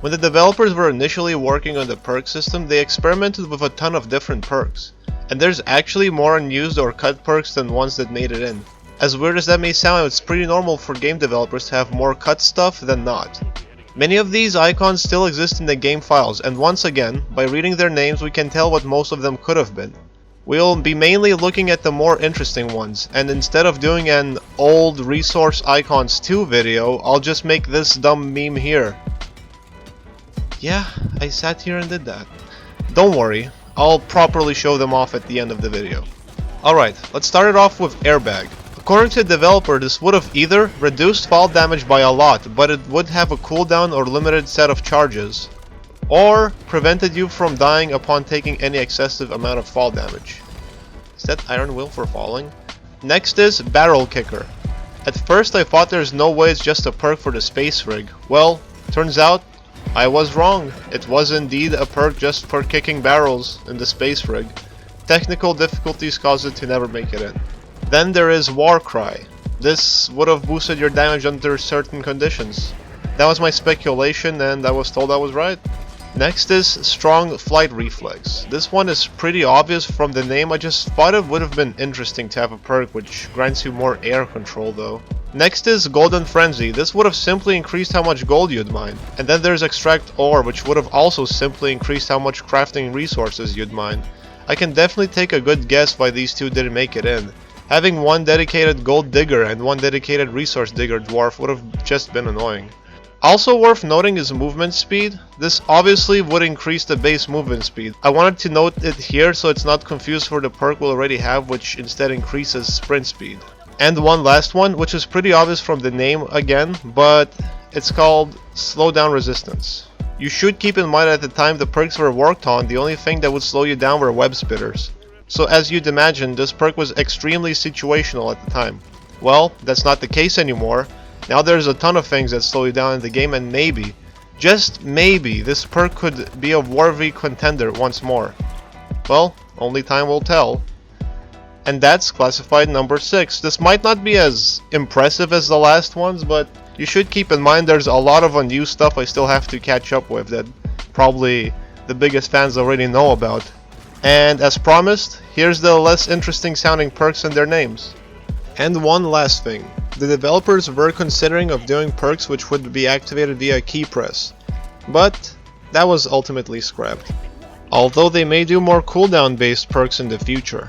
When the developers were initially working on the perk system, they experimented with a ton of different perks. And there's actually more unused or cut perks than ones that made it in. As weird as that may sound, it's pretty normal for game developers to have more cut stuff than not. Many of these icons still exist in the game files, and once again, by reading their names we can tell what most of them could have been. We'll be mainly looking at the more interesting ones, and instead of doing an old resource icons 2 video, I'll just make this dumb meme here. Yeah, I sat here and did that. Don't worry, I'll properly show them off at the end of the video. Alright, let's start it off with Airbag. According to the developer, this would have either reduced fall damage by a lot, but it would have a cooldown or limited set of charges, or prevented you from dying upon taking any excessive amount of fall damage. Is that Iron Will for falling? Next is Barrel Kicker. At first I thought there's no way it's just a perk for the space rig. Well, turns out I was wrong. It was indeed a perk just for kicking barrels in the space rig. Technical difficulties caused it to never make it in. Then there is War Cry. This would have boosted your damage under certain conditions. That was my speculation and I was told I was right. Next is Strong Flight Reflex. This one is pretty obvious from the name. I just thought it would have been interesting to have a perk which grants you more air control though. Next is Golden Frenzy. This would have simply increased how much gold you'd mine. And then there's Extract Ore, which would have also simply increased how much crafting resources you'd mine. I can definitely take a good guess why these two didn't make it in. Having one dedicated gold digger and one dedicated resource digger dwarf would have just been annoying. Also worth noting is movement speed. This obviously would increase the base movement speed. I wanted to note it here so it's not confused for the perk we'll already have, which instead increases sprint speed. And one last one, which is pretty obvious from the name again, but it's called Slowdown Resistance. You should keep in mind at the time the perks were worked on, the only thing that would slow you down were web spitters. So as you'd imagine, this perk was extremely situational at the time. Well, that's not the case anymore. Now there's a ton of things that slow you down in the game, and maybe, just maybe, this perk could be a worthy contender once more. Well, only time will tell. And that's classified number 6. This might not be as impressive as the last ones, but you should keep in mind there's a lot of unused stuff I still have to catch up with that probably the biggest fans already know about. And as promised, here's the less interesting sounding perks and their names. And one last thing. The developers were considering of doing perks which would be activated via key press, but that was ultimately scrapped. Although they may do more cooldown based perks in the future.